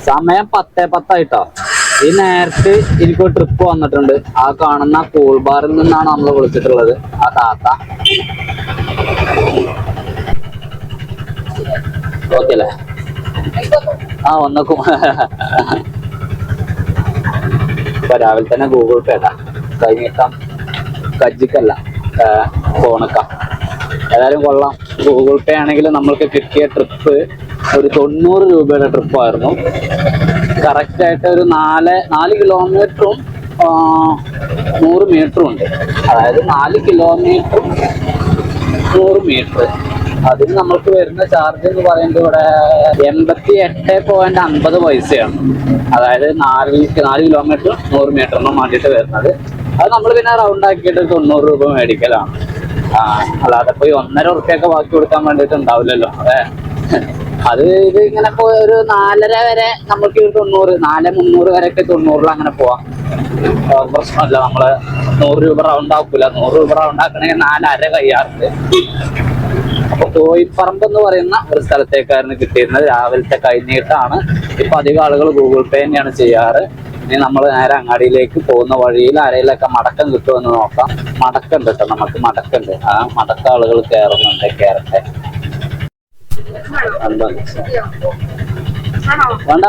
സമയം 10:10 ഈ നേരത്ത് എനിക്കൊരു ട്രിപ്പ് വന്നിട്ടുണ്ട്. ആ കാണുന്ന കൂൾ ബാറിൽ നിന്നാണ് നമ്മൾ വിളിച്ചിട്ടുള്ളത്. ആ താത്ത ഓക്കെ അല്ലേ? ആ ഒന്നക്കും ഇപ്പൊ രാവിലെ തന്നെ ഗൂഗിൾ പേ ഇടാ കഴിഞ്ഞിട്ടാം കജ്ജിക്കല്ല ഫോണക്ക. ഏതായാലും കൊള്ളാം. ഗൂഗിൾ പേ ആണെങ്കിൽ നമ്മൾക്ക് കിട്ടിയ ട്രിപ്പ് ഒരു 90 രൂപയുടെ ട്രിപ്പായിരുന്നു. കറക്റ്റായിട്ട് ഒരു 4 കിലോമീറ്ററും 100 മീറ്ററും ഉണ്ട്. അതായത് 4 കിലോമീറ്ററും 100 മീറ്റർ. അതിന് നമ്മൾക്ക് വരുന്ന ചാർജ് എന്ന് പറയുന്നത് ഇവിടെ 88.50 പൈസയാണ്. അതായത് 4 കിലോമീറ്റർ 100 മീറ്ററിനും വേണ്ടിയിട്ട് വരുന്നത്. അത് നമ്മൾ പിന്നെ റൗണ്ട് ആക്കിയിട്ട് 90 രൂപ മേടിക്കലാണ്. അല്ലാതെ പോയി 1.5 ഉറുപ്പ്യൊക്കെ ബാക്കി കൊടുക്കാൻ വേണ്ടിയിട്ട് ഉണ്ടാവില്ലല്ലോ. അതെ, അത് ഇത് ഇങ്ങനെ ഒരു 4:30 വരെ നമുക്ക് 90, 4:300 വരെയൊക്കെ 90 അങ്ങനെ പോവാം. പ്രശ്നമല്ല. നമ്മള് 100 രൂപ റൗണ്ട് ആക്കൂല. 100 രൂപ റൗണ്ട് ആക്കണമെങ്കിൽ 4:30 കഴിയാറുണ്ട്. അപ്പൊ കോയിപ്പറമ്പ് എന്ന് പറയുന്ന ഒരു സ്ഥലത്തേക്കായിരുന്നു കിട്ടിയിരുന്നത്. രാവിലത്തെ കഴിഞ്ഞിട്ടാണ്. ഇപ്പൊ അധികം ആളുകൾ ഗൂഗിൾ പേ തന്നെയാണ് ചെയ്യാറ്. ഇനി നമ്മൾ നേരെ അങ്ങാടിയിലേക്ക് പോകുന്ന വഴിയിൽ ആരെയിലൊക്കെ മടക്കം കിട്ടുമെന്ന് നോക്കാം. മടക്കുണ്ട് കേട്ടോ, നമുക്ക് മടക്കുണ്ട്. ആ മടക്ക ആളുകൾ കയറുന്നുണ്ട്. കയറട്ടെ. വേണ്ട